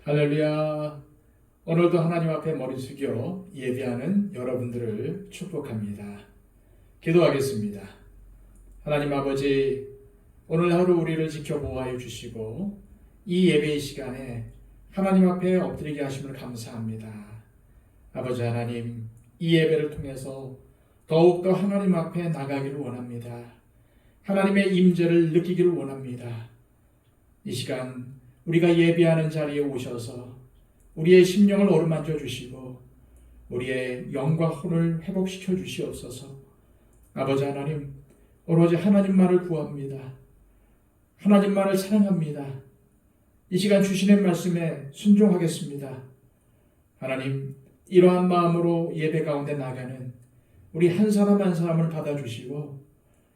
할렐루야. 오늘도 하나님 앞에 머리 숙여 예배하는 여러분들을 축복합니다. 기도하겠습니다. 하나님 아버지, 오늘 하루 우리를 지켜보호하여 주시고 이 예배의 시간에 하나님 앞에 엎드리게 하심을 감사합니다. 아버지 하나님, 이 예배를 통해서 더욱더 하나님 앞에 나가기를 원합니다. 하나님의 임재를 느끼기를 원합니다. 이 시간 우리가 예배하는 자리에 오셔서 우리의 심령을 어루만져 주시고 우리의 영과 혼을 회복시켜 주시옵소서. 아버지 하나님, 오로지 하나님만을 구합니다. 하나님만을 사랑합니다. 이 시간 주시는 말씀에 순종하겠습니다. 하나님, 이러한 마음으로 예배 가운데 나가는 우리 한 사람 한 사람을 받아주시고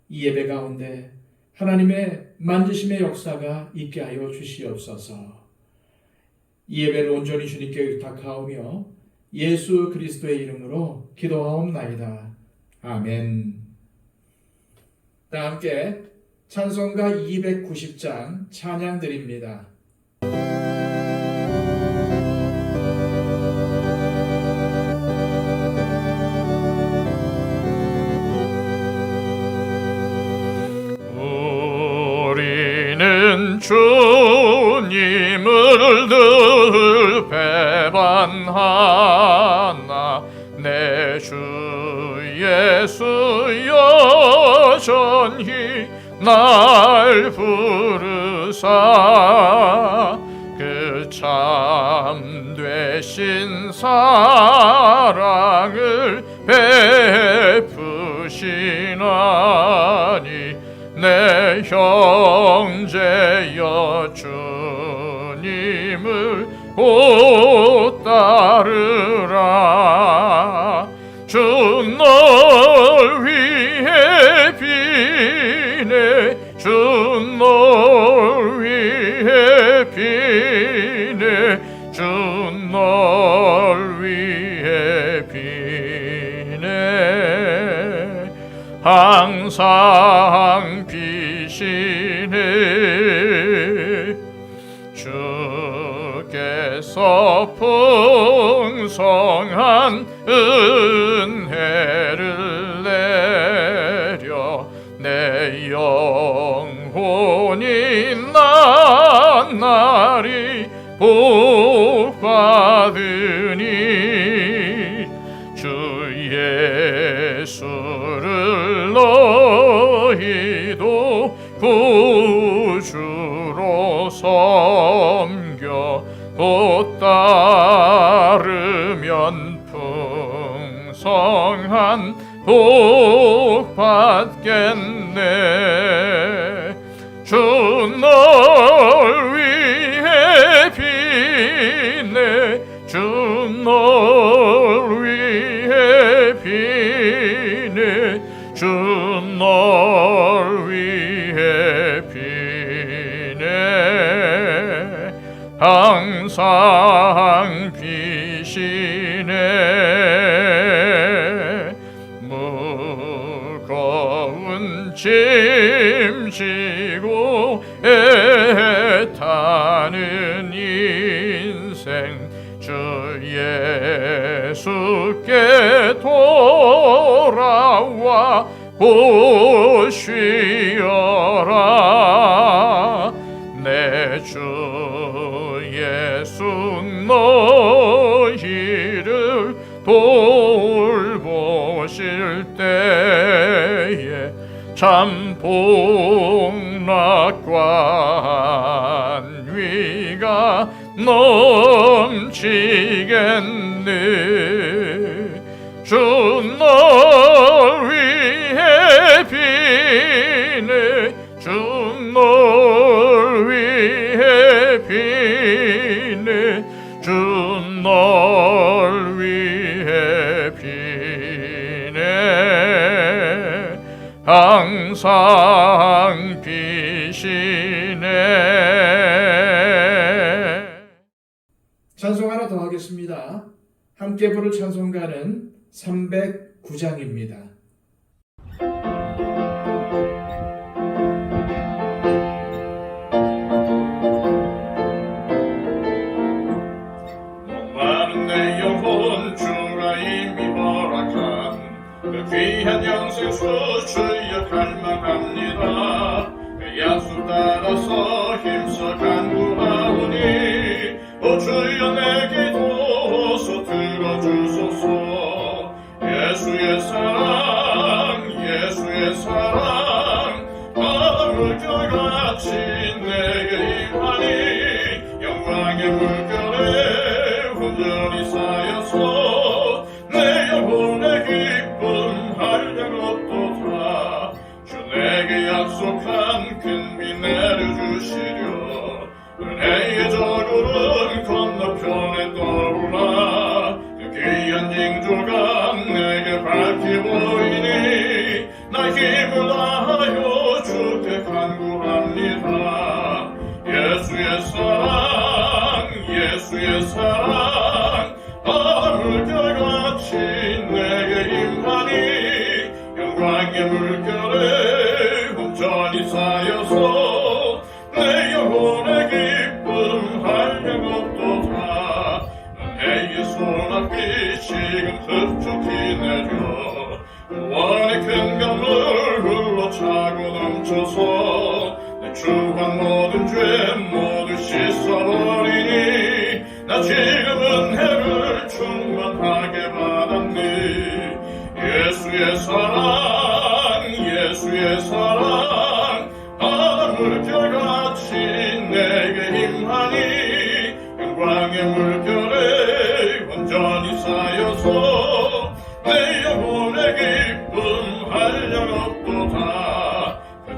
이 예배 가운데 하나님의 만지심의 역사가 있게 하여 주시옵소서. 이 예배를 온전히 주님께 의탁하오며 예수 그리스도의 이름으로 기도하옵나이다. 아멘. 다 함께 찬송가 290장 찬양 드립니다. 주님을 늘 배반하나 내 주 예수 여전히 날 부르사 그 참되신 사랑을 베푸시나니 내 형제여 주님을 곧 따르라. 주 널 위해 비네 주 널 위해 비네 주 널 위해 비네 항상 비시네 주께서 풍성한 은혜를 내려 내 영혼이 나날이 복받으니 주 예수를 너희도 구주로 섬겨 곧 따르면 풍성한 복 받겠네. 주 널 위해 비네 주 널 위해 비네 주 널 위해 비네 항상 비시네 무거운 짐 지고 애타는 인생 주 예수께 돌아와 보쉬어라. 내 주 예수 너희를 돌보실 때에 참 복락과 안위가 넘치겠네. 주 널 위해 비네 주 널 위해 비네 주 널 위해 비네 항상 비시네. 찬송 하나 더 하겠습니다. 함께 부를 찬송가는 309장입니다. 간구합니다. 그 약속 따라서 힘써 간구하오니 오 주여 내 기도 들어주소서. 예수의 사랑 예수의 사랑 물결같이 내게 임하니 영광의 물결에 온전히 쌓여서 내 영혼의 기쁨 한량 없도다. 주 내게 약속한 큰 비 내려주시려. 은혜의 저구름 건너편에 떠올라 그 귀한 징조가 내게 밝히 보이니 나 힘을 다하여 주께 간구합니다. 예수의 사랑 예수의 사랑 물결같이 내게 임하니 영광의 물결에 온전히 쌓여서 내 영혼의 기쁨 한량 없도다. 은혜의 소낙비 지금 흡족히 내려 원의 큰 강물 흘러차고 넘쳐서 내 주한 모든 죄 모두 씻어버리니 나 지금 은혜를 충만하게 받았니. 예수의 사랑 예수의 사랑 물결같이 내게 임하니 영광의 물결에 온전히 쌓여서 내 영혼의 기쁨 한량 없도다.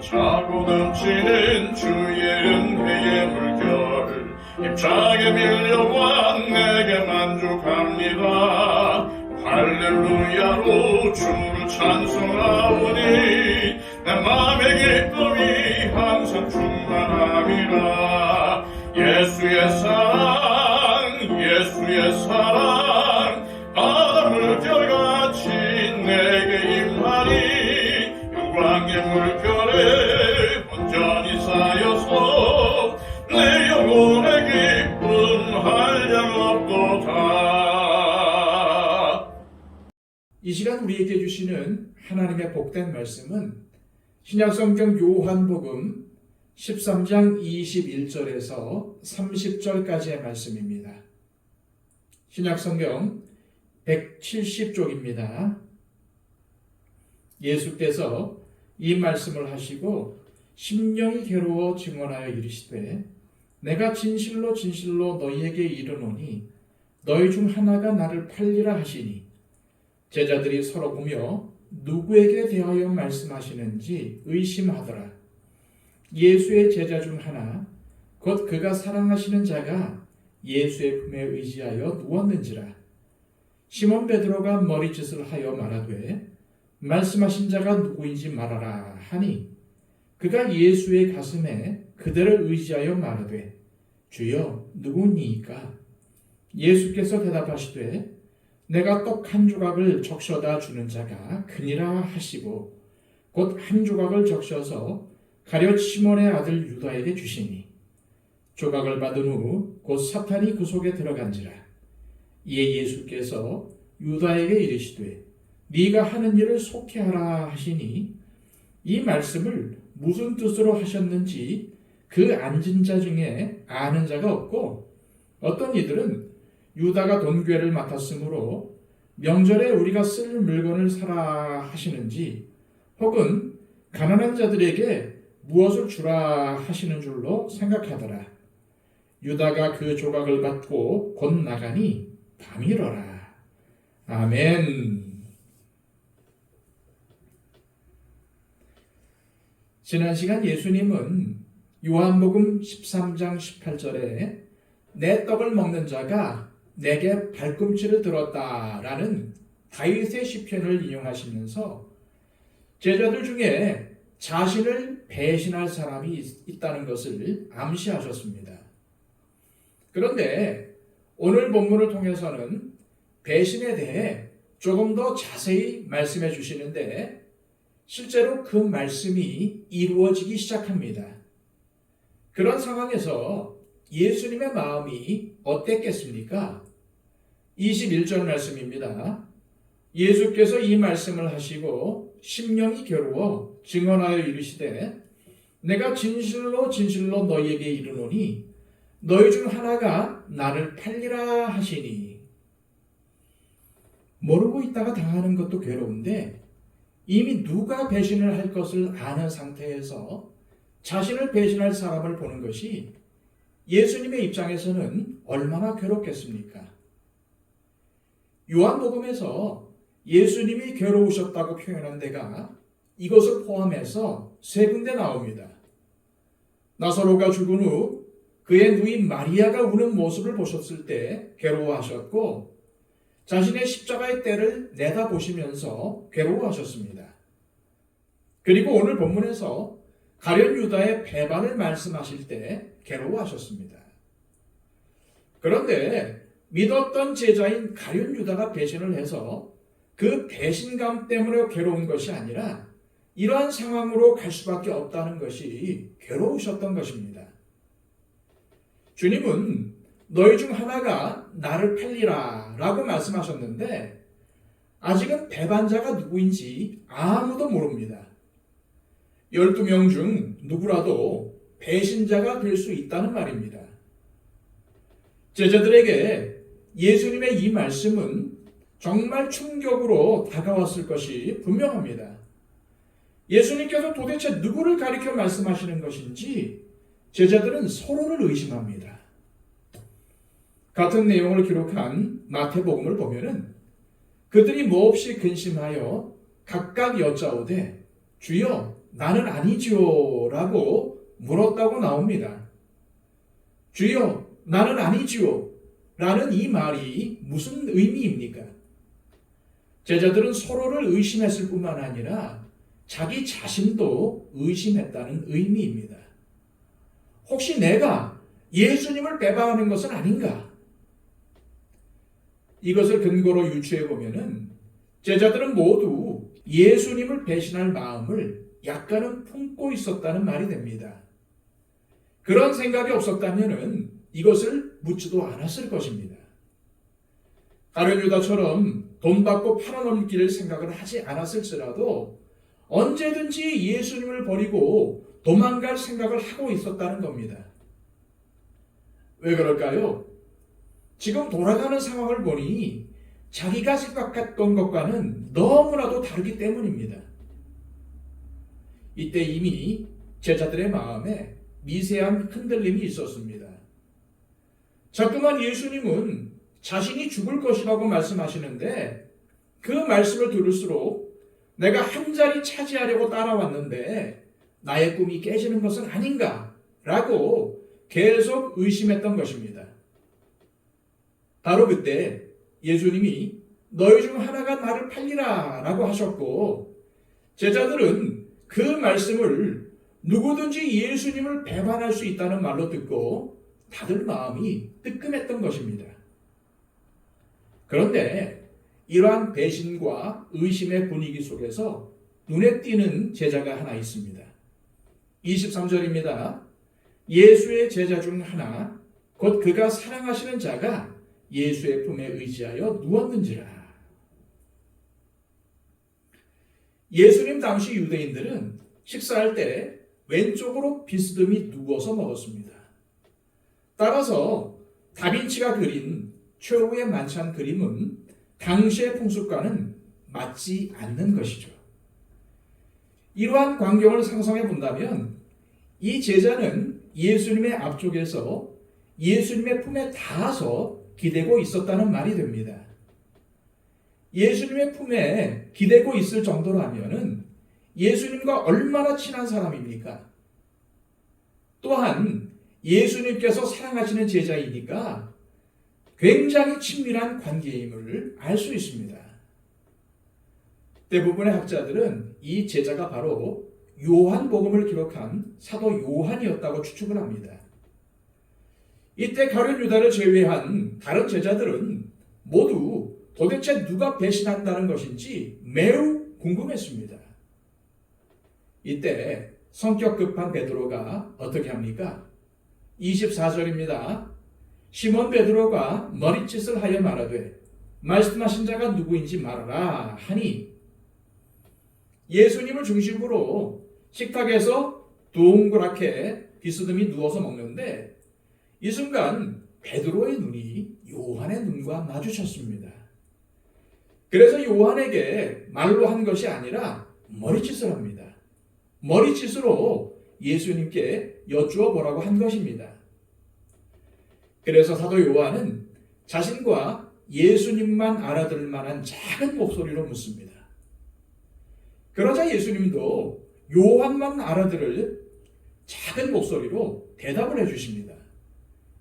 차고 넘치는 주의 은혜의 물결 힘차게 밀려와 내게 만족합니다. 할렐루야로 주를 찬송하오니 내 맘의 기쁨이 항상 충만함이라. 예수의 사랑 예수의 사랑 물결같이 내게 임하니 영광의 물결에 온전히 쌓여서 내 영혼의 기쁨 한량 없도다. 이 시간 우리에게 주시는 하나님의 복된 말씀은 신약성경 요한복음 13장 21절에서 30절까지의 말씀입니다. 신약성경 170쪽입니다. 예수께서 이 말씀을 하시고 심령이 괴로워 증언하여 이르시되 내가 진실로 진실로 너희에게 이르노니 너희 중 하나가 나를 팔리라 하시니 제자들이 서로 보며 누구에게 대하여 말씀하시는지 의심하더라. 예수의 제자 중 하나 곧 그가 사랑하시는 자가 예수의 품에 의지하여 누웠는지라. 시몬 베드로가 머리짓을 하여 말하되 말씀하신 자가 누구인지 말하라 하니 그가 예수의 가슴에 그대를 의지하여 말하되 주여 누구니이까? 예수께서 대답하시되 내가 떡 한 조각을 적셔다 주는 자가 그니라 하시고 곧 한 조각을 적셔서 가룟 시몬의 아들 유다에게 주시니 조각을 받은 후 곧 사탄이 그 속에 들어간지라. 이에 예수께서 유다에게 이르시되 네가 하는 일을 속히하라 하시니 이 말씀을 무슨 뜻으로 하셨는지 그 앉은 자 중에 아는 자가 없고 어떤 이들은 유다가 돈괴를 맡았으므로 명절에 우리가 쓸 물건을 사라 하시는지 혹은 가난한 자들에게 무엇을 주라 하시는 줄로 생각하더라. 유다가 그 조각을 받고 곧 나가니 밤이러라. 아멘. 지난 시간 예수님은 요한복음 13장 18절에 내 떡을 먹는 자가 내게 발꿈치를 들었다라는 다윗의 시편을 인용하시면서 제자들 중에 자신을 배신할 사람이 있다는 것을 암시하셨습니다. 그런데 오늘 본문을 통해서는 배신에 대해 조금 더 자세히 말씀해 주시는데 실제로 그 말씀이 이루어지기 시작합니다. 그런 상황에서 예수님의 마음이 어땠겠습니까? 21절 말씀입니다. 예수께서 이 말씀을 하시고 심령이 괴로워 증언하여 이르시되 내가 진실로 진실로 너희에게 이르노니 너희 중 하나가 나를 팔리라 하시니. 모르고 있다가 당하는 것도 괴로운데 이미 누가 배신을 할 것을 아는 상태에서 자신을 배신할 사람을 보는 것이 예수님의 입장에서는 얼마나 괴롭겠습니까? 요한복음에서 예수님이 괴로우셨다고 표현한 데가 이것을 포함해서 3군데 나옵니다. 나사로가 죽은 후 그의 누이 마리아가 우는 모습을 보셨을 때 괴로워하셨고 자신의 십자가의 때를 내다보시면서 괴로워하셨습니다. 그리고 오늘 본문에서 가룟 유다의 배반을 말씀하실 때 괴로워하셨습니다. 그런데 믿었던 제자인 가룟 유다가 배신을 해서 그 배신감 때문에 괴로운 것이 아니라 이러한 상황으로 갈 수밖에 없다는 것이 괴로우셨던 것입니다. 주님은 너희 중 하나가 나를 팔리라 라고 말씀하셨는데 아직은 배반자가 누구인지 아무도 모릅니다. 12명 중 누구라도 배신자가 될 수 있다는 말입니다. 제자들에게 예수님의 이 말씀은 정말 충격으로 다가왔을 것이 분명합니다. 예수님께서 도대체 누구를 가리켜 말씀하시는 것인지 제자들은 서로를 의심합니다. 같은 내용을 기록한 마태복음을 보면은 그들이 몹시 근심하여 각각 여짜오되 주여 나는 아니지요 라고 물었다고 나옵니다. 주여 나는 아니지요 라는 이 말이 무슨 의미입니까? 제자들은 서로를 의심했을 뿐만 아니라 자기 자신도 의심했다는 의미입니다. 혹시 내가 예수님을 배반하는 것은 아닌가? 이것을 근거로 유추해 보면은 제자들은 모두 예수님을 배신할 마음을 약간은 품고 있었다는 말이 됩니다. 그런 생각이 없었다면은 이것을 묻지도 않았을 것입니다. 가룟 유다처럼 돈 받고 팔아넘길 생각을 하지 않았을지라도 언제든지 예수님을 버리고 도망갈 생각을 하고 있었다는 겁니다. 왜 그럴까요? 지금 돌아가는 상황을 보니 자기가 생각했던 것과는 너무나도 다르기 때문입니다. 이때 이미 제자들의 마음에 미세한 흔들림이 있었습니다. 자꾸만 예수님은 자신이 죽을 것이라고 말씀하시는데 그 말씀을 들을수록 내가 한 자리 차지하려고 따라왔는데 나의 꿈이 깨지는 것은 아닌가? 라고 계속 의심했던 것입니다. 바로 그때 예수님이 너희 중 하나가 나를 팔리라 라고 하셨고 제자들은 그 말씀을 누구든지 예수님을 배반할 수 있다는 말로 듣고 다들 마음이 뜨끔했던 것입니다. 그런데 이러한 배신과 의심의 분위기 속에서 눈에 띄는 제자가 하나 있습니다. 23절입니다. 예수의 제자 중 하나 곧 그가 사랑하시는 자가 예수의 품에 의지하여 누웠는지라. 예수님 당시 유대인들은 식사할 때 왼쪽으로 비스듬히 누워서 먹었습니다. 따라서 다빈치가 그린 최후의 만찬 그림은 당시의 풍습과는 맞지 않는 것이죠. 이러한 광경을 상상해 본다면 이 제자는 예수님의 앞쪽에서 예수님의 품에 닿아서 기대고 있었다는 말이 됩니다. 예수님의 품에 기대고 있을 정도라면은 예수님과 얼마나 친한 사람입니까? 또한 예수님께서 사랑하시는 제자이니까 굉장히 친밀한 관계임을 알 수 있습니다. 대부분의 학자들은 이 제자가 바로 요한복음을 기록한 사도 요한이었다고 추측을 합니다. 이때 가룟 유다를 제외한 다른 제자들은 모두 도대체 누가 배신한다는 것인지 매우 궁금했습니다. 이때 성격 급한 베드로가 어떻게 합니까? 24절입니다. 시몬 베드로가 머리짓을 하여 말하되 말씀하신 자가 누구인지 말하라 하니 예수님을 중심으로 식탁에서 동그랗게 비스듬히 누워서 먹는데 이 순간 베드로의 눈이 요한의 눈과 마주쳤습니다. 그래서 요한에게 말로 한 것이 아니라 머리짓을 합니다. 머리짓으로 예수님께 여쭈어 보라고 한 것입니다. 그래서 사도 요한은 자신과 예수님만 알아들을 만한 작은 목소리로 묻습니다. 그러자 예수님도 요한만 알아들을 작은 목소리로 대답을 해주십니다.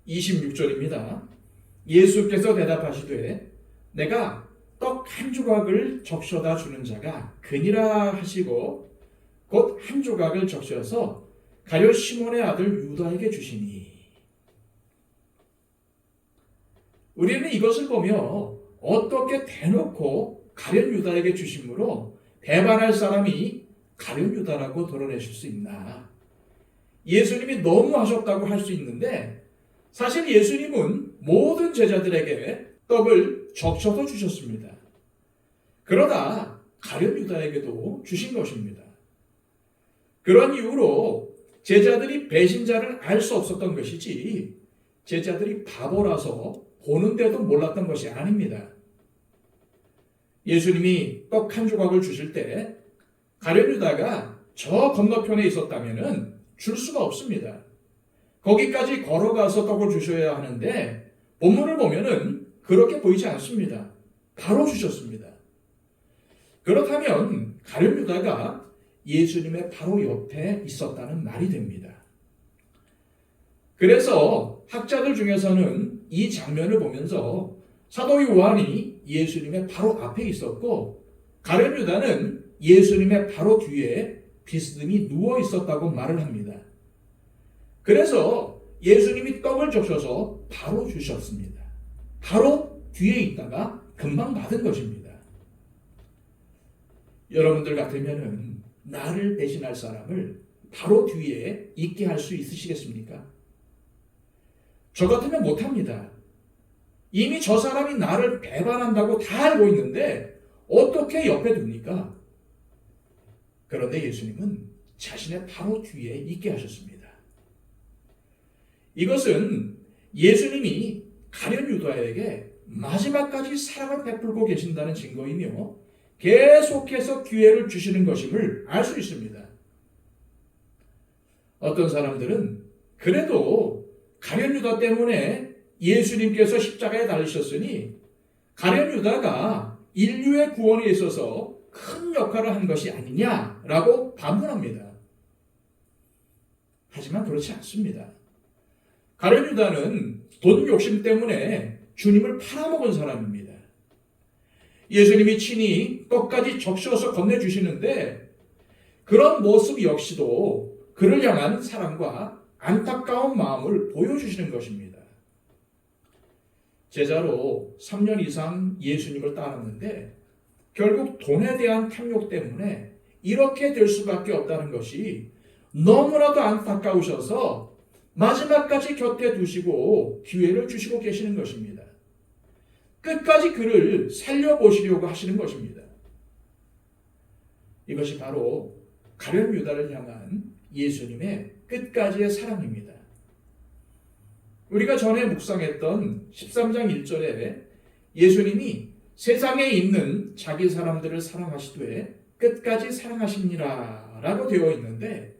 26절입니다. 예수께서 대답하시되 내가 떡 한 조각을 적셔다 주는 자가 그니라 하시고 곧 한 조각을 적셔서 가룟 시몬의 아들 유다에게 주시니. 우리는 이것을 보며 어떻게 대놓고 가룟 유다에게 주심으로 배반할 사람이 가룟 유다라고 드러내실 수 있나? 예수님이 너무 하셨다고 할 수 있는데 사실 예수님은 모든 제자들에게 떡을 적셔서 주셨습니다. 그러다 가룟 유다에게도 주신 것입니다. 그런 이유로 제자들이 배신자를 알 수 없었던 것이지 제자들이 바보라서 보는데도 몰랐던 것이 아닙니다. 예수님이 떡 한 조각을 주실 때 가룟 유다가 저 건너편에 있었다면 줄 수가 없습니다. 거기까지 걸어가서 떡을 주셔야 하는데 본문을 보면은 그렇게 보이지 않습니다. 바로 주셨습니다. 그렇다면 가룟 유다가 예수님의 바로 옆에 있었다는 말이 됩니다. 그래서 학자들 중에서는 이 장면을 보면서 사도 요한이 예수님의 바로 앞에 있었고 가룟 유다는 예수님의 바로 뒤에 비스듬히 누워 있었다고 말을 합니다. 그래서 예수님이 떡을 적셔서 바로 주셨습니다. 바로 뒤에 있다가 금방 받은 것입니다. 여러분들 같으면은 나를 배신할 사람을 바로 뒤에 있게 할 수 있으시겠습니까? 저 같으면 못합니다. 이미 저 사람이 나를 배반한다고 다 알고 있는데 어떻게 옆에 둡니까? 그런데 예수님은 자신의 바로 뒤에 있게 하셨습니다. 이것은 예수님이 가룟 유다에게 마지막까지 사랑을 베풀고 계신다는 증거이며 계속해서 기회를 주시는 것임을 알 수 있습니다. 어떤 사람들은 그래도 가룟 유다 때문에 예수님께서 십자가에 달리셨으니 가룟 유다가 인류의 구원에 있어서 큰 역할을 한 것이 아니냐라고 반문합니다. 하지만 그렇지 않습니다. 가룟 유다는 돈 욕심 때문에 주님을 팔아먹은 사람입니다. 예수님이 친히 떡까지 적셔서 건네주시는데 그런 모습 역시도 그를 향한 사랑과 안타까운 마음을 보여주시는 것입니다. 제자로 3년 이상 예수님을 따랐는데 결국 돈에 대한 탐욕 때문에 이렇게 될 수밖에 없다는 것이 너무나도 안타까우셔서 마지막까지 곁에 두시고 기회를 주시고 계시는 것입니다. 끝까지 그를 살려보시려고 하시는 것입니다. 이것이 바로 가룟 유다를 향한 예수님의 끝까지의 사랑입니다. 우리가 전에 묵상했던 13장 1절에 예수님이 세상에 있는 자기 사람들을 사랑하시되 끝까지 사랑하십니다 라고 되어 있는데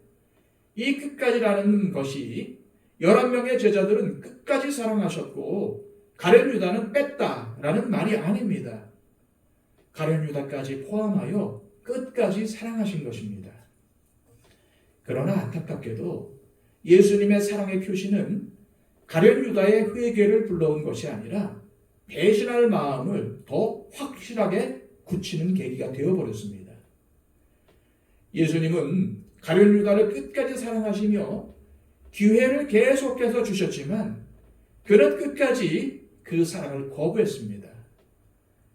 이 끝까지라는 것이 11명의 제자들은 끝까지 사랑하셨고 가룟 유다는 뺐다라는 말이 아닙니다. 가룟 유다까지 포함하여 끝까지 사랑하신 것입니다. 그러나 안타깝게도 예수님의 사랑의 표시는 가룟 유다의 회개를 불러온 것이 아니라 배신할 마음을 더 확실하게 굳히는 계기가 되어버렸습니다. 예수님은 가룟 유다를 끝까지 사랑하시며 기회를 계속해서 주셨지만 그는 끝까지 그 사랑을 거부했습니다.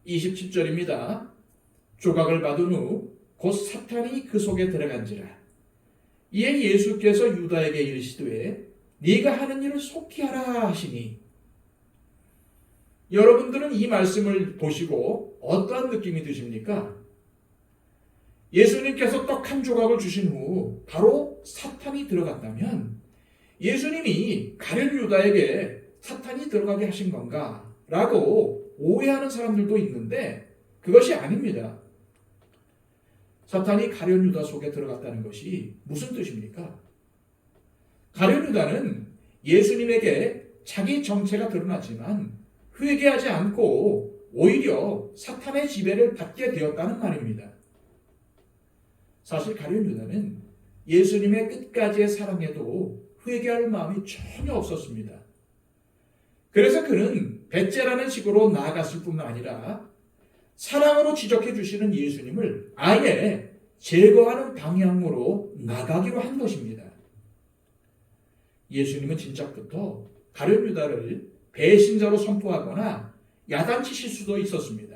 27절입니다. 조각을 받은 후 곧 사탄이 그 속에 들어간지라. 이에 예수께서 유다에게 이르시되 네가 하는 일을 속히 하라 하시니. 여러분들은 이 말씀을 보시고 어떠한 느낌이 드십니까? 예수님께서 떡 한 조각을 주신 후 바로 사탄이 들어갔다면 예수님이 가룟 유다에게 사탄이 들어가게 하신 건가? 라고 오해하는 사람들도 있는데 그것이 아닙니다. 사탄이 가룟 유다 속에 들어갔다는 것이 무슨 뜻입니까? 가룟 유다는 예수님에게 자기 정체가 드러났지만 회개하지 않고 오히려 사탄의 지배를 받게 되었다는 말입니다. 사실 가룟 유다는 예수님의 끝까지의 사랑에도 회개할 마음이 전혀 없었습니다. 그래서 그는 배째라는 식으로 나아갔을 뿐만 아니라 사랑으로 지적해 주시는 예수님을 아예 제거하는 방향으로 나가기로 한 것입니다. 예수님은 진작부터 가룟 유다를 배신자로 선포하거나 야단치실 수도 있었습니다.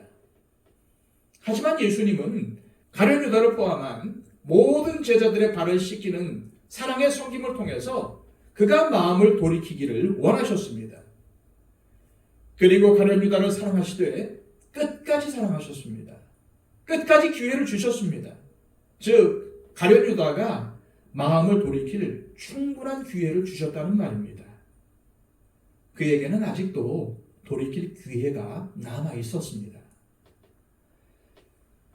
하지만 예수님은 가룟 유다를 포함한 모든 제자들의 발을 씻기는 사랑의 섬김을 통해서 그가 마음을 돌이키기를 원하셨습니다. 그리고 가룟 유다를 사랑하시되 끝까지 사랑하셨습니다. 끝까지 기회를 주셨습니다. 즉 가룟 유다가 마음을 돌이킬 충분한 기회를 주셨다는 말입니다. 그에게는 아직도 돌이킬 기회가 남아 있었습니다.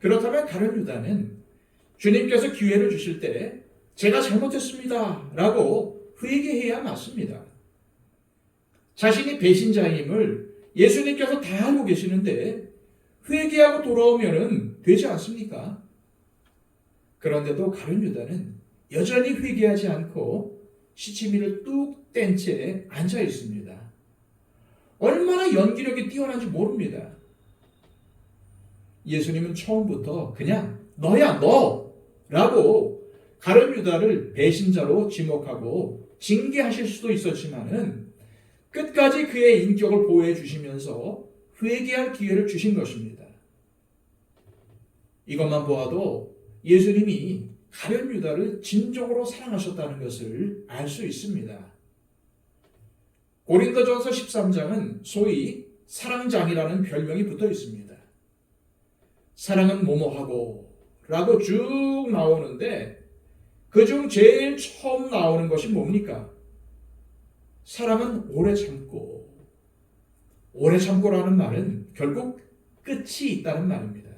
그렇다면 가룟 유다는 주님께서 기회를 주실 때 제가 잘못했습니다 라고 회개해야 맞습니다. 자신이 배신자임을 예수님께서 다 알고 계시는데 회개하고 돌아오면 되지 않습니까? 그런데도 가룟 유다는 여전히 회개하지 않고 시치미를 뚝 뗀 채 앉아 있습니다. 얼마나 연기력이 뛰어난지 모릅니다. 예수님은 처음부터 그냥 너야 너! 라고 가룟 유다를 배신자로 지목하고 징계하실 수도 있었지만은 끝까지 그의 인격을 보호해 주시면서 회개할 기회를 주신 것입니다. 이것만 보아도 예수님이 가룟 유다를 진정으로 사랑하셨다는 것을 알 수 있습니다. 고린도전서 13장은 소위 사랑장이라는 별명이 붙어 있습니다. 사랑은 뭐뭐하고 라고 쭉 나오는데 그중 제일 처음 나오는 것이 뭡니까? 사랑은 오래 참고. 오래 참고라는 말은 결국 끝이 있다는 말입니다.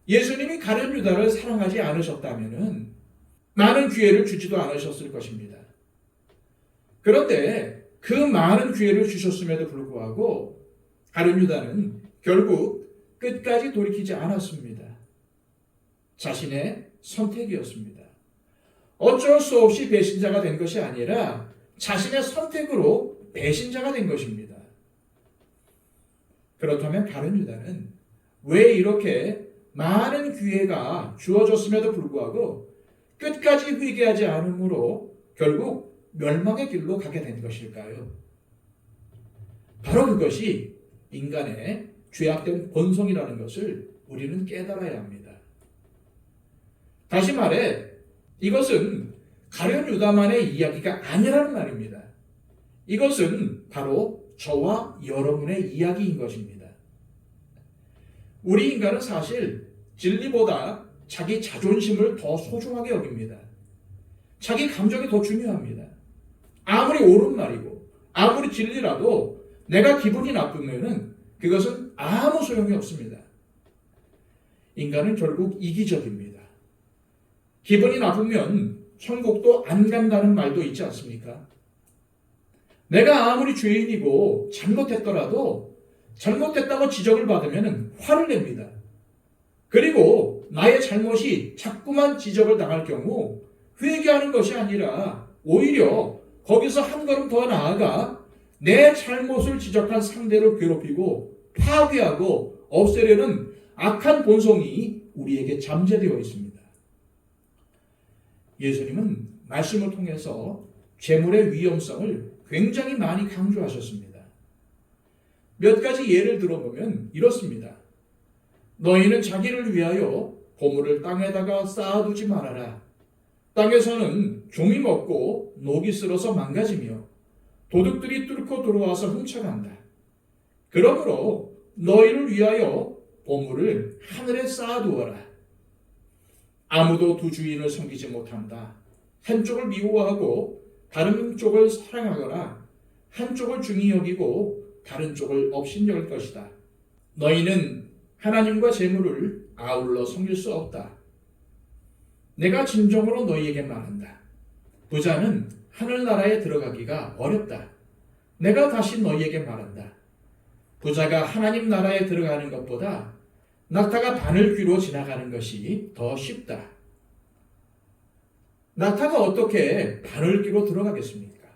예수님이 가룟 유다를 사랑하지 않으셨다면 많은 기회를 주지도 않으셨을 것입니다. 그런데 그 많은 기회를 주셨음에도 불구하고 가룟 유다는 결국 끝까지 돌이키지 않았습니다. 자신의 선택이었습니다. 어쩔 수 없이 배신자가 된 것이 아니라 자신의 선택으로 배신자가 된 것입니다. 그렇다면 가룟 유다는 왜 이렇게 많은 기회가 주어졌음에도 불구하고 끝까지 회개하지 않으므로 결국 멸망의 길로 가게 된 것일까요? 바로 그것이 인간의 죄악된 본성이라는 것을 우리는 깨달아야 합니다. 다시 말해 이것은 가룟 유다만의 이야기가 아니라는 말입니다. 이것은 바로 저와 여러분의 이야기인 것입니다. 우리 인간은 사실 진리보다 자기 자존심을 더 소중하게 여깁니다. 자기 감정이 더 중요합니다. 아무리 옳은 말이고 아무리 진리라도 내가 기분이 나쁘면 그것은 아무 소용이 없습니다. 인간은 결국 이기적입니다. 기분이 나쁘면 천국도 안 간다는 말도 있지 않습니까? 내가 아무리 죄인이고 잘못했더라도 잘못했다고 지적을 받으면 화를 냅니다. 그리고 나의 잘못이 자꾸만 지적을 당할 경우 회개하는 것이 아니라 오히려 거기서 한 걸음 더 나아가 내 잘못을 지적한 상대를 괴롭히고 파괴하고 없애려는 악한 본성이 우리에게 잠재되어 있습니다. 예수님은 말씀을 통해서 재물의 위험성을 굉장히 많이 강조하셨습니다. 몇 가지 예를 들어보면 이렇습니다. 너희는 자기를 위하여 보물을 땅에다가 쌓아두지 말아라. 땅에서는 종이 먹고 녹이 쓸어서 망가지며 도둑들이 뚫고 들어와서 훔쳐간다. 그러므로 너희를 위하여 보물을 하늘에 쌓아두어라. 아무도 두 주인을 섬기지 못한다. 한쪽을 미워하고 다른 쪽을 사랑하거나 한쪽을 중히 여기고 다른 쪽을 업신여길 것이다. 너희는 하나님과 재물을 아울러 섬길 수 없다. 내가 진정으로 너희에게 말한다. 부자는 하늘나라에 들어가기가 어렵다. 내가 다시 너희에게 말한다. 부자가 하나님 나라에 들어가는 것보다 낙타가 바늘귀로 지나가는 것이 더 쉽다. 낙타가 어떻게 바늘귀로 들어가겠습니까?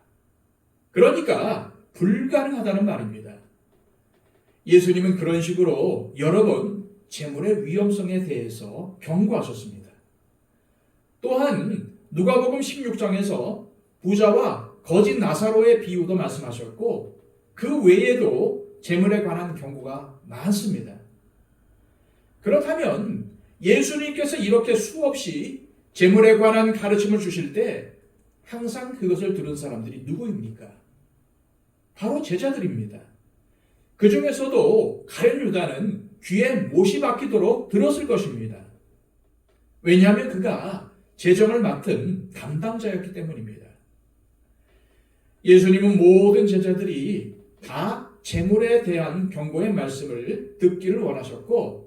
그러니까 불가능하다는 말입니다. 예수님은 그런 식으로 여러 번 재물의 위험성에 대해서 경고하셨습니다. 또한 누가복음 16장에서 부자와 거짓 나사로의 비유도 말씀하셨고 그 외에도 재물에 관한 경고가 많습니다. 그렇다면 예수님께서 이렇게 수없이 재물에 관한 가르침을 주실 때 항상 그것을 들은 사람들이 누구입니까? 바로 제자들입니다. 그 중에서도 가룟 유다는 귀에 못이 박히도록 들었을 것입니다. 왜냐하면 그가 재정을 맡은 담당자였기 때문입니다. 예수님은 모든 제자들이 다 재물에 대한 경고의 말씀을 듣기를 원하셨고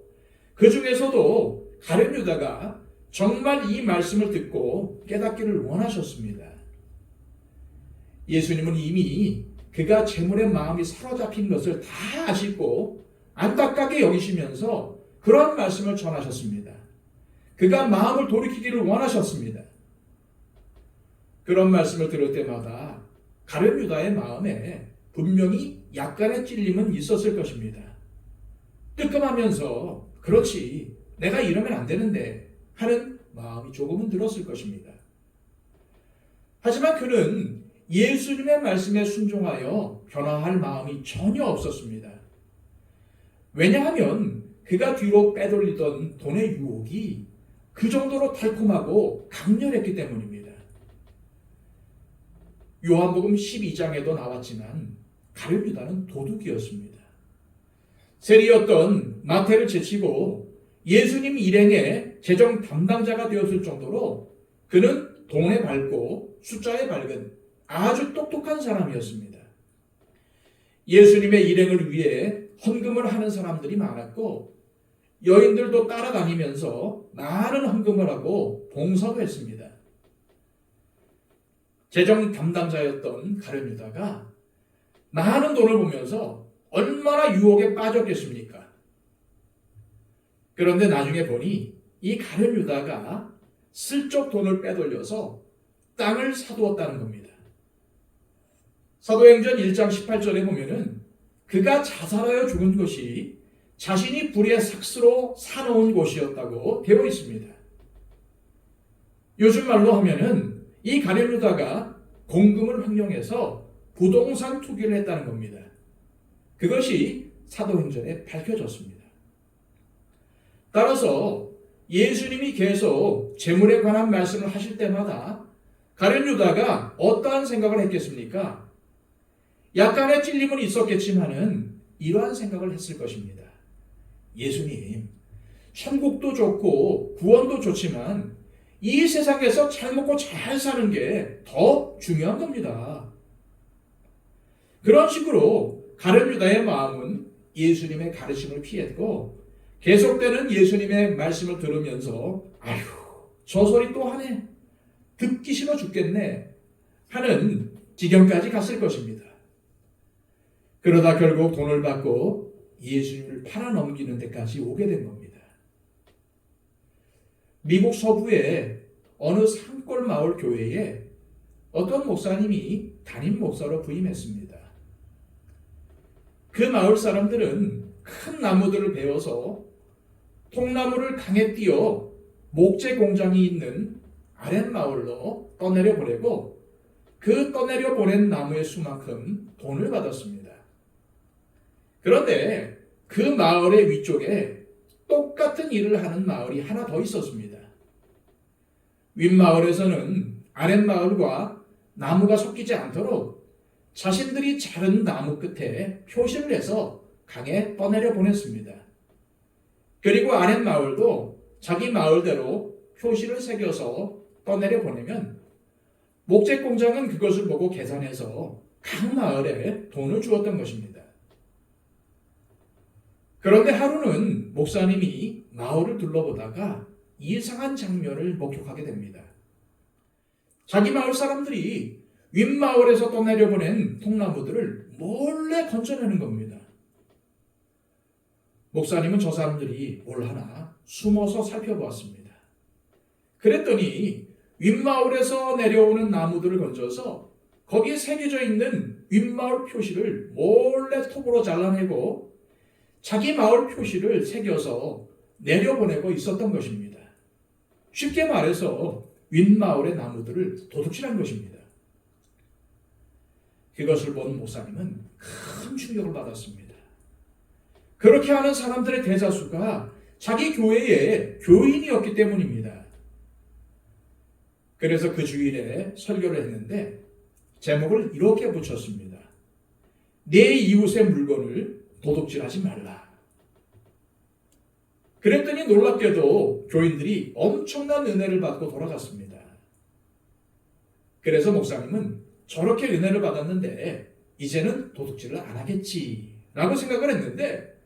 그 중에서도 가룟 유다가 정말 이 말씀을 듣고 깨닫기를 원하셨습니다. 예수님은 이미 그가 재물에 마음이 사로잡힌 것을 다 아시고 안타깝게 여기시면서 그런 말씀을 전하셨습니다. 그가 마음을 돌이키기를 원하셨습니다. 그런 말씀을 들을 때마다 가룟 유다의 마음에 분명히 약간의 찔림은 있었을 것입니다. 뜨끔하면서 그렇지 내가 이러면 안 되는데 하는 마음이 조금은 들었을 것입니다. 하지만 그는 예수님의 말씀에 순종하여 변화할 마음이 전혀 없었습니다. 왜냐하면 그가 뒤로 빼돌리던 돈의 유혹이 그 정도로 달콤하고 강렬했기 때문입니다. 요한복음 12장에도 나왔지만 가룟 유다는 도둑이었습니다. 세리였던 마태를 제치고 예수님 일행의 재정 담당자가 되었을 정도로 그는 돈에 밝고 숫자에 밝은 아주 똑똑한 사람이었습니다. 예수님의 일행을 위해 헌금을 하는 사람들이 많았고 여인들도 따라다니면서 많은 헌금을 하고 봉사도 했습니다. 재정 담당자였던 가룟 유다가 많은 돈을 보면서 얼마나 유혹에 빠졌겠습니까? 그런데 나중에 보니 이 가룟 유다가 슬쩍 돈을 빼돌려서 땅을 사두었다는 겁니다. 사도행전 1장 18절에 보면은 그가 자살하여 죽은 곳이 자신이 불의 삭스로 사놓은 곳이었다고 되어 있습니다. 요즘 말로 하면은 이 가룟 유다가 공금을 횡령해서 부동산 투기를 했다는 겁니다. 그것이 사도행전에 밝혀졌습니다. 따라서 예수님이 계속 재물에 관한 말씀을 하실 때마다 가룟 유다가 어떠한 생각을 했겠습니까? 약간의 찔림은 있었겠지만은 이러한 생각을 했을 것입니다. 예수님, 천국도 좋고 구원도 좋지만 이 세상에서 잘 먹고 잘 사는 게 더 중요한 겁니다. 그런 식으로 가룟 유다의 마음은 예수님의 가르침을 피했고 계속되는 예수님의 말씀을 들으면서 아휴, 저 소리 또 하네. 듣기 싫어 죽겠네. 하는 지경까지 갔을 것입니다. 그러다 결국 돈을 받고 예수님을 팔아넘기는 데까지 오게 된 겁니다. 미국 서부의 어느 산골 마을 교회에 어떤 목사님이 담임 목사로 부임했습니다. 그 마을 사람들은 큰 나무들을 베어서 통나무를 강에 띄어 목재 공장이 있는 아랫마을로 떠내려 보내고 그 떠내려 보낸 나무의 수만큼 돈을 받았습니다. 그런데 그 마을의 위쪽에 똑같은 일을 하는 마을이 하나 더 있었습니다. 윗마을에서는 아랫마을과 나무가 섞이지 않도록 자신들이 자른 나무 끝에 표시를 해서 강에 떠내려 보냈습니다. 그리고 아랫마을도 자기 마을대로 표시를 새겨서 떠내려 보내면 목재 공장은 그것을 보고 계산해서 각 마을에 돈을 주었던 것입니다. 그런데 하루는 목사님이 마을을 둘러보다가 이상한 장면을 목격하게 됩니다. 자기 마을 사람들이 윗마을에서 떠내려 보낸 통나무들을 몰래 건져내는 겁니다. 목사님은 저 사람들이 뭘 하나 숨어서 살펴보았습니다. 그랬더니 윗마을에서 내려오는 나무들을 건져서 거기에 새겨져 있는 윗마을 표시를 몰래 톱으로 잘라내고 자기 마을 표시를 새겨서 내려보내고 있었던 것입니다. 쉽게 말해서 윗마을의 나무들을 도둑질한 것입니다. 그것을 본 목사님은 큰 충격을 받았습니다. 그렇게 하는 사람들의 대다수가 자기 교회의 교인이었기 때문입니다. 그래서 그 주일에 설교를 했는데 제목을 이렇게 붙였습니다. 내 이웃의 물건을 도둑질하지 말라. 그랬더니 놀랍게도 교인들이 엄청난 은혜를 받고 돌아갔습니다. 그래서 목사님은 저렇게 은혜를 받았는데 이제는 도둑질을 안 하겠지라고 생각을 했는데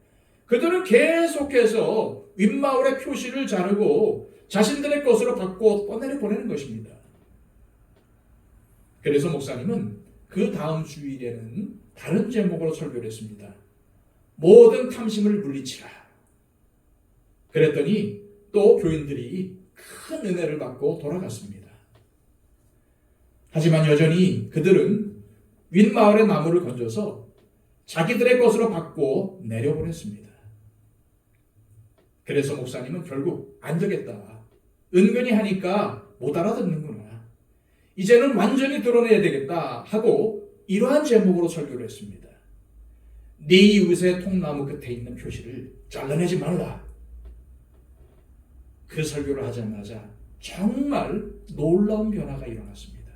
그들은 계속해서 윗마을의 표시를 자르고 자신들의 것으로 바꿔 떠내려 보내는 것입니다. 그래서 목사님은 그 다음 주일에는 다른 제목으로 설교를 했습니다. 모든 탐심을 물리치라. 그랬더니 또 교인들이 큰 은혜를 받고 돌아갔습니다. 하지만 여전히 그들은 윗마을의 나무를 건져서 자기들의 것으로 바꿔 내려보냈습니다. 그래서 목사님은 결국 안 되겠다. 은근히 하니까 못 알아듣는구나. 이제는 완전히 드러내야 되겠다 하고 이러한 제목으로 설교를 했습니다. 네 이웃의 통나무 끝에 있는 표시를 잘라내지 말라. 그 설교를 하자마자 정말 놀라운 변화가 일어났습니다.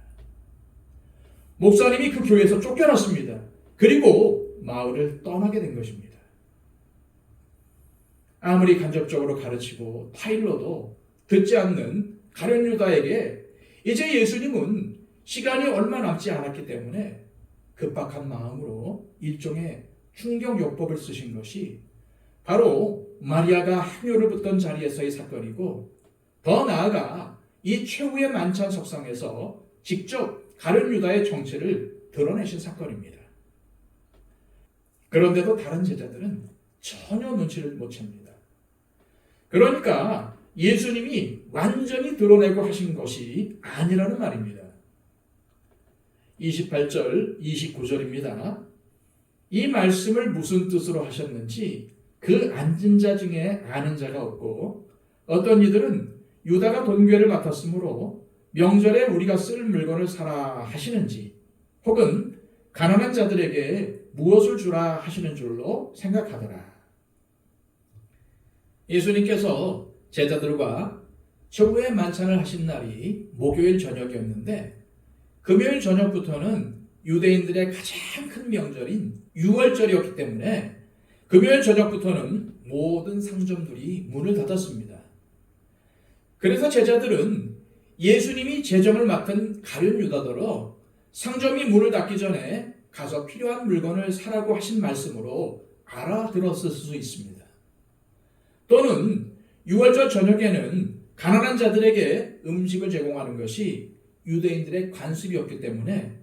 목사님이 그 교회에서 쫓겨났습니다. 그리고 마을을 떠나게 된 것입니다. 아무리 간접적으로 가르치고 타일러도 듣지 않는 가룟 유다에게 이제 예수님은 시간이 얼마 남지 않았기 때문에 급박한 마음으로 일종의 충격요법을 쓰신 것이 바로 마리아가 향유를 붓던 자리에서의 사건이고 더 나아가 이 최후의 만찬 석상에서 직접 가룟 유다의 정체를 드러내신 사건입니다. 그런데도 다른 제자들은 전혀 눈치를 못 챕니다. 그러니까 예수님이 완전히 드러내고 하신 것이 아니라는 말입니다. 28절, 29절입니다. 이 말씀을 무슨 뜻으로 하셨는지 그 앉은 자 중에 아는 자가 없고 어떤 이들은 유다가 돈괴를 맡았으므로 명절에 우리가 쓸 물건을 사라 하시는지 혹은 가난한 자들에게 무엇을 주라 하시는 줄로 생각하더라. 예수님께서 제자들과 최후의 만찬을 하신 날이 목요일 저녁이었는데 금요일 저녁부터는 유대인들의 가장 큰 명절인 유월절이었기 때문에 금요일 저녁부터는 모든 상점들이 문을 닫았습니다. 그래서 제자들은 예수님이 제정을 맡은 가룟 유다더러 상점이 문을 닫기 전에 가서 필요한 물건을 사라고 하신 말씀으로 알아들었을 수 있습니다. 또는 유월절 저녁에는 가난한 자들에게 음식을 제공하는 것이 유대인들의 관습이었기 때문에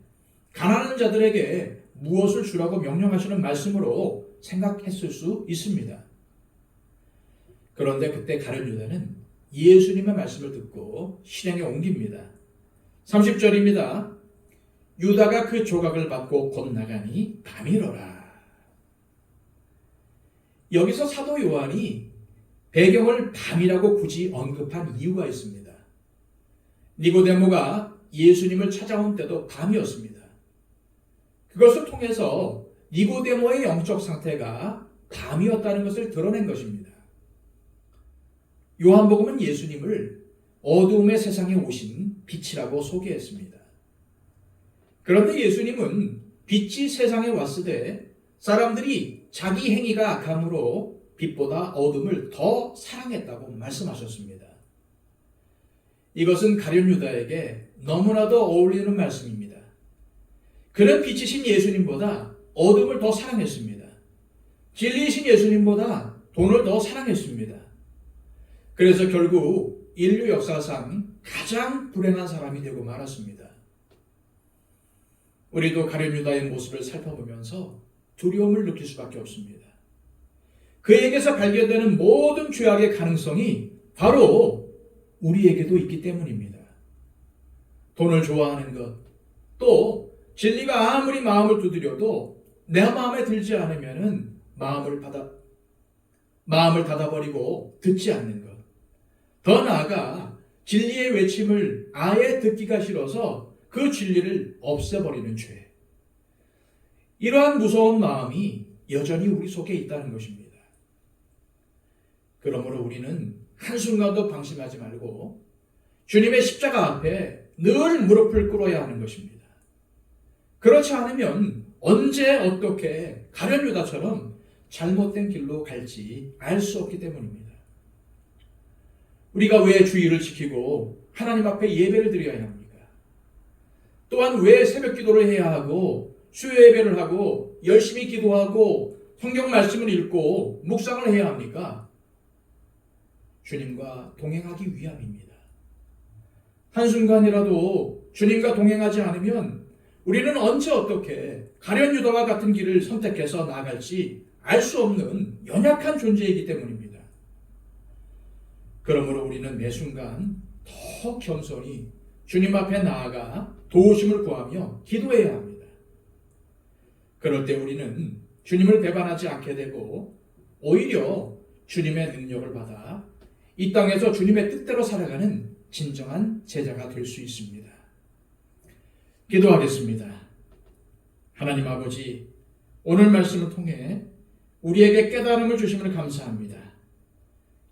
가난한 자들에게 무엇을 주라고 명령하시는 말씀으로 생각했을 수 있습니다. 그런데 그때 가룟 유다는 예수님의 말씀을 듣고 실행에 옮깁니다. 30절입니다. 유다가 그 조각을 받고 곧 나가니 밤이러라. 여기서 사도 요한이 배경을 밤이라고 굳이 언급한 이유가 있습니다. 니고데모가 예수님을 찾아온 때도 밤이었습니다. 그것을 통해서 니고데모의 영적 상태가 밤이었다는 것을 드러낸 것입니다. 요한복음은 예수님을 어두움의 세상에 오신 빛이라고 소개했습니다. 그런데 예수님은 빛이 세상에 왔을 때 사람들이 자기 행위가 악함으로 빛보다 어둠을 더 사랑했다고 말씀하셨습니다. 이것은 가룟 유다에게 너무나도 어울리는 말씀입니다. 그는 빛이신 예수님보다 어둠을 더 사랑했습니다. 진리이신 예수님보다 돈을 더 사랑했습니다. 그래서 결국 인류 역사상 가장 불행한 사람이 되고 말았습니다. 우리도 가룟 유다의 모습을 살펴보면서 두려움을 느낄 수밖에 없습니다. 그에게서 발견되는 모든 죄악의 가능성이 바로 우리에게도 있기 때문입니다. 돈을 좋아하는 것, 또 진리가 아무리 마음을 두드려도 내 마음에 들지 않으면 마음을 닫아버리고 듣지 않는 것. 더 나아가 진리의 외침을 아예 듣기가 싫어서 그 진리를 없애버리는 죄. 이러한 무서운 마음이 여전히 우리 속에 있다는 것입니다. 그러므로 우리는 한순간도 방심하지 말고 주님의 십자가 앞에 늘 무릎을 꿇어야 하는 것입니다. 그렇지 않으면 언제 어떻게 가룟 유다처럼 잘못된 길로 갈지 알 수 없기 때문입니다. 우리가 왜 주의를 지키고 하나님 앞에 예배를 드려야 합니까? 또한 왜 새벽 기도를 해야 하고 수요 예배를 하고 열심히 기도하고 성경 말씀을 읽고 묵상을 해야 합니까? 주님과 동행하기 위함입니다. 한순간이라도 주님과 동행하지 않으면 우리는 언제 어떻게 가룟 유다와 같은 길을 선택해서 나아갈지 알 수 없는 연약한 존재이기 때문입니다. 그러므로 우리는 매 순간 더 겸손히 주님 앞에 나아가 도우심을 구하며 기도해야 합니다. 그럴 때 우리는 주님을 배반하지 않게 되고 오히려 주님의 능력을 받아 이 땅에서 주님의 뜻대로 살아가는 진정한 제자가 될 수 있습니다. 기도하겠습니다. 하나님 아버지, 오늘 말씀을 통해 우리에게 깨달음을 주심을 감사합니다.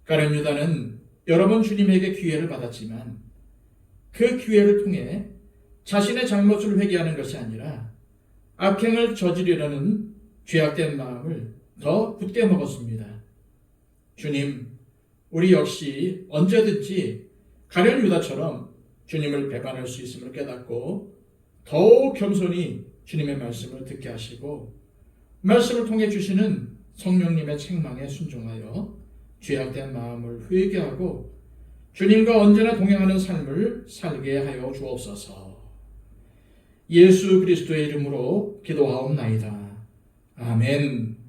가룟 유다는 여러 번 주님에게 기회를 받았지만 그 기회를 통해 자신의 잘못을 회개하는 것이 아니라 악행을 저지르려는 죄악된 마음을 더 굳게 먹었습니다. 주님, 우리 역시 언제든지 가룟 유다처럼 주님을 배반할 수 있음을 깨닫고 더욱 겸손히 주님의 말씀을 듣게 하시고 말씀을 통해 주시는 성령님의 책망에 순종하여 죄악된 마음을 회개하고 주님과 언제나 동행하는 삶을 살게 하여 주옵소서. 예수 그리스도의 이름으로 기도하옵나이다. 아멘.